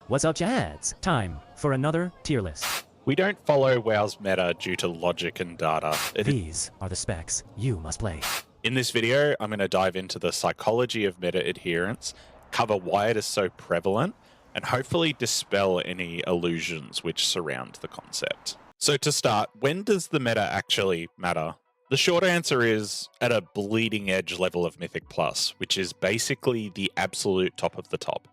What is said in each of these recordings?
What's up, Jads? Time for another tier list. We don't follow WoW's meta due to logic and data. These are the specs you must play. In this video, I'm going to dive into the psychology of meta adherence, cover why it is so prevalent, and hopefully dispel any illusions which surround the concept. So to start, when does the meta actually matter? The short answer is at a bleeding edge level of Mythic Plus, which is basically the absolute top of the top.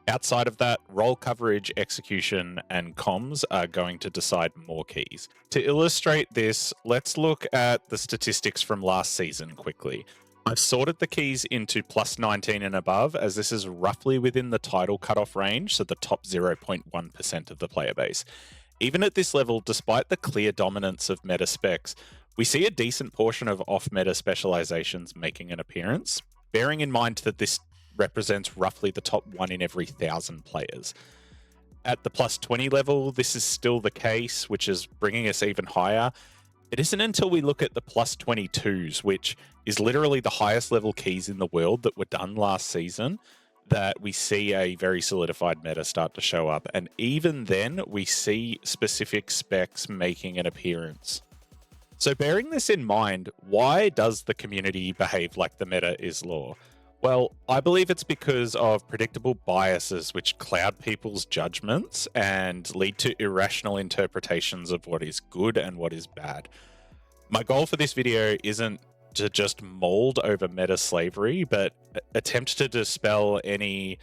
Outside of that, role coverage, execution, and comms are going to decide more keys. To illustrate this, let's look at the statistics from last season quickly. I've sorted the keys into plus 19 and above, as this is roughly within the title cutoff range, so the top 0.1% of the player base. Even at this level, despite the clear dominance of meta specs, we see a decent portion of off-meta specializations making an appearance, bearing in mind that this represents roughly the top 1 in every 1,000 players. At the plus 20 level, this is still the case, which is bringing us even higher. It isn't until we look at the plus 22s, which is literally the highest level keys in the world that were done last season, that we see a very solidified meta start to show up. And even then, we see specific specs making an appearance. So bearing this in mind, why does the community behave like the meta is law? Well, I believe it's because of predictable biases which cloud people's judgments and lead to irrational interpretations of what is good and what is bad. My goal for this video isn't to just mold over meta slavery, but attempt to dispel any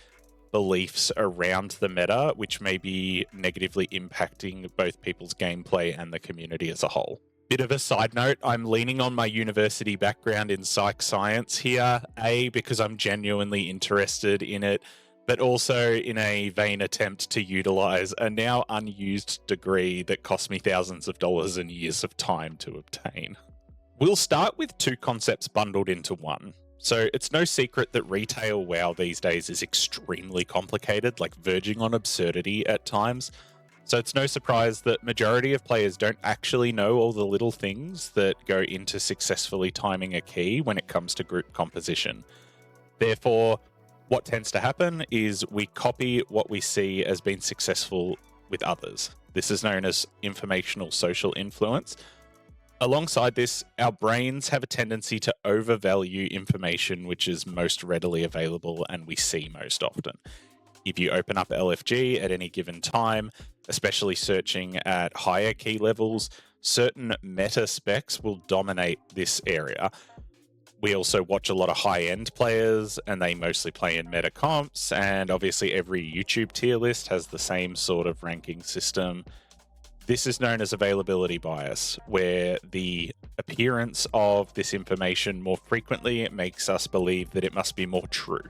beliefs around the meta which may be negatively impacting both people's gameplay and the community as a whole. Bit of a side note, I'm leaning on my university background in psych science here, because I'm genuinely interested in it, but also in a vain attempt to utilize a now unused degree that cost me thousands of dollars and years of time to obtain. We'll start with two concepts bundled into one. So it's no secret that retail WoW these days is extremely complicated, like verging on absurdity at times. So it's no surprise that majority of players don't actually know all the little things that go into successfully timing a key when it comes to group composition. Therefore, what tends to happen is we copy what we see as being successful with others. This is known as informational social influence. Alongside this, our brains have a tendency to overvalue information which is most readily available and we see most often. If you open up LFG at any given time, especially searching at higher key levels, certain meta specs will dominate this area. We also watch a lot of high-end players, and they mostly play in meta comps, and obviously every YouTube tier list has the same sort of ranking system. This is known as availability bias, where the appearance of this information more frequently makes us believe that it must be more true.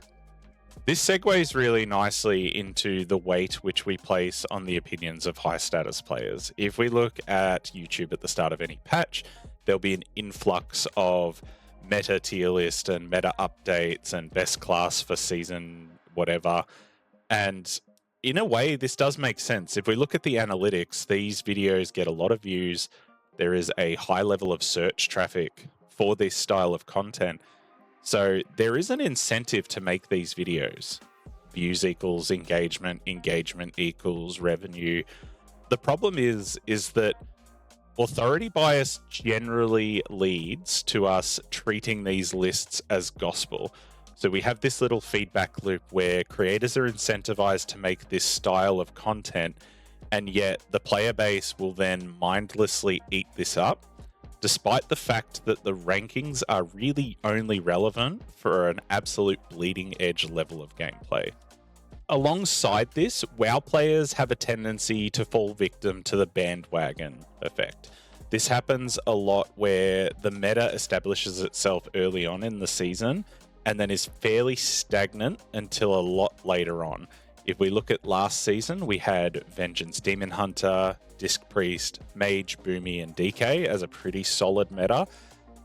This segues really nicely into the weight which we place on the opinions of high status players. If we look at YouTube at the start of any patch, there'll be an influx of meta tier list and meta updates and best class for season whatever. And in a way, this does make sense. If we look at the analytics, these videos get a lot of views. There is a high level of search traffic for this style of content. So there is an incentive to make these videos. Views equals engagement, engagement equals revenue. The problem is that authority bias generally leads to us treating these lists as gospel. So we have this little feedback loop where creators are incentivized to make this style of content, and yet the player base will then mindlessly eat this up, despite the fact that the rankings are really only relevant for an absolute bleeding edge level of gameplay. Alongside this, WoW players have a tendency to fall victim to the bandwagon effect. This happens a lot where the meta establishes itself early on in the season and then is fairly stagnant until a lot later on. If we look at last season, we had Vengeance Demon Hunter, Disc Priest, Mage, Boomy, and DK as a pretty solid meta.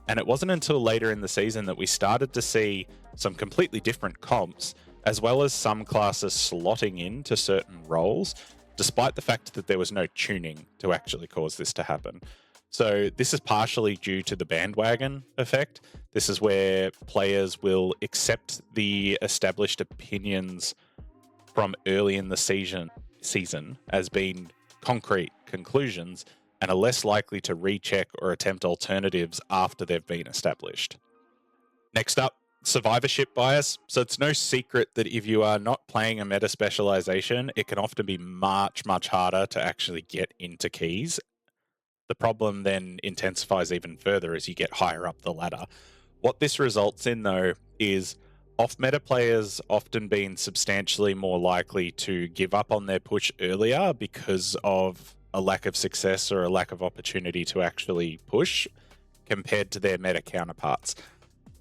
And it wasn't until later in the season that we started to see some completely different comps, as well as some classes slotting into certain roles, despite the fact that there was no tuning to actually cause this to happen. So this is partially due to the bandwagon effect. This is where players will accept the established opinions from early in the season season as being concrete conclusions and are less likely to recheck or attempt alternatives after they've been established. Next up, survivorship bias. So it's no secret that if you are not playing a meta specialization, it can often be much, much harder to actually get into keys. The problem then intensifies even further as you get higher up the ladder. What this results in, though, is off-meta players often being substantially more likely to give up on their push earlier because of a lack of success or a lack of opportunity to actually push compared to their meta counterparts.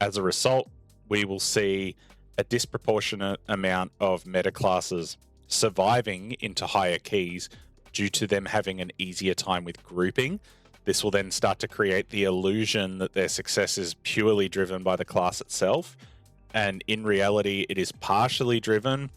As a result, we will see a disproportionate amount of meta classes surviving into higher keys due to them having an easier time with grouping. This will then start to create the illusion that their success is purely driven by the class itself. And in reality, it is partially driven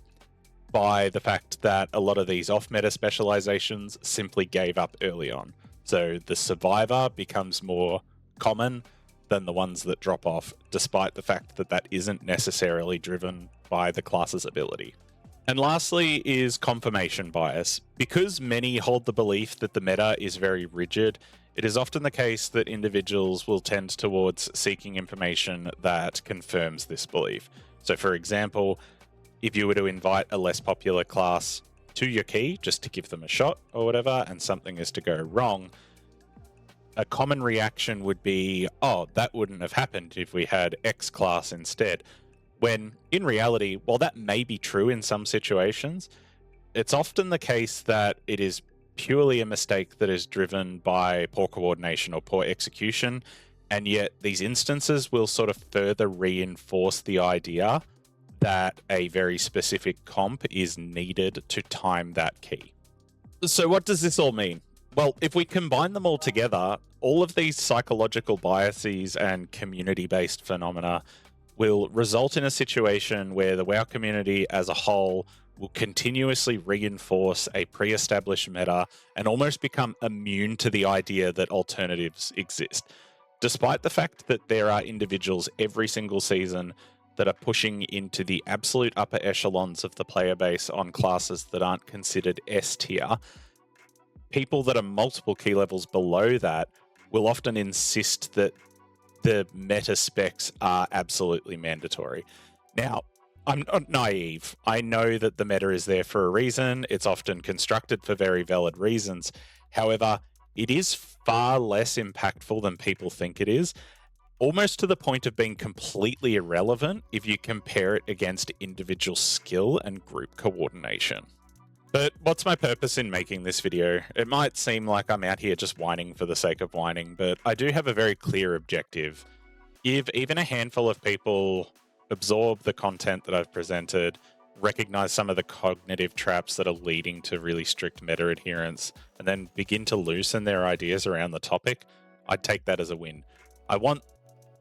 by the fact that a lot of these off-meta specializations simply gave up early on. So the survivor becomes more common than the ones that drop off, despite the fact that that isn't necessarily driven by the class's ability. And lastly is confirmation bias. Because many hold the belief that the meta is very rigid, it is often the case that individuals will tend towards seeking information that confirms this belief. So for example, if you were to invite a less popular class to your key just to give them a shot or whatever, and something is to go wrong, a common reaction would be, oh, that wouldn't have happened if we had X class instead. When in reality, while that may be true in some situations, it's often the case that it is purely a mistake that is driven by poor coordination or poor execution. And yet these instances will sort of further reinforce the idea that a very specific comp is needed to time that key. So what does this all mean? Well, if we combine them all together, all of these psychological biases and community-based phenomena will result in a situation where the WoW community as a whole will continuously reinforce a pre-established meta and almost become immune to the idea that alternatives exist. Despite the fact that there are individuals every single season that are pushing into the absolute upper echelons of the player base on classes that aren't considered S tier, people that are multiple key levels below that will often insist that the meta specs are absolutely mandatory. Now, I'm not naive. I know that the meta is there for a reason. It's often constructed for very valid reasons. However, it is far less impactful than people think it is, almost to the point of being completely irrelevant if you compare it against individual skill and group coordination. But what's my purpose in making this video? It might seem like I'm out here just whining for the sake of whining, but I do have a very clear objective. If even a handful of people absorb the content that I've presented, recognize some of the cognitive traps that are leading to really strict meta adherence, and then begin to loosen their ideas around the topic, I'd take that as a win. I want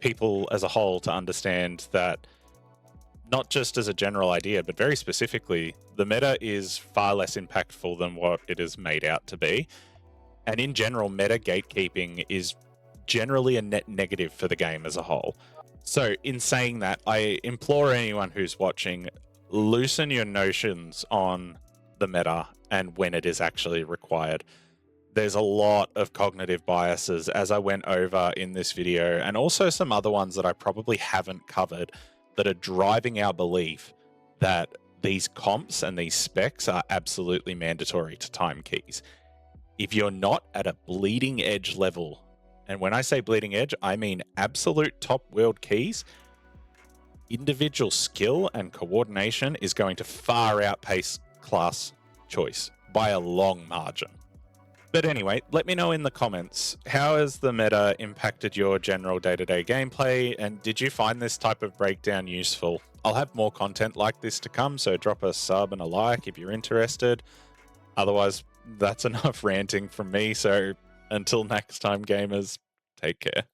people as a whole to understand that not just as a general idea, but very specifically, the meta is far less impactful than what it is made out to be. And in general, meta gatekeeping is generally a net negative for the game as a whole. So in saying that, I implore anyone who's watching, loosen your notions on the meta and when it is actually required. There's a lot of cognitive biases, as I went over in this video, and also some other ones that I probably haven't covered, that are driving our belief that these comps and these specs are absolutely mandatory to time keys. If you're not at a bleeding edge level, and when I say bleeding edge, I mean absolute top world keys, individual skill and coordination is going to far outpace class choice by a long margin. But anyway, let me know in the comments, how has the meta impacted your general day-to-day gameplay, and did you find this type of breakdown useful? I'll have more content like this to come, so drop a sub and a like if you're interested. Otherwise, that's enough ranting from me, so until next time, gamers, take care.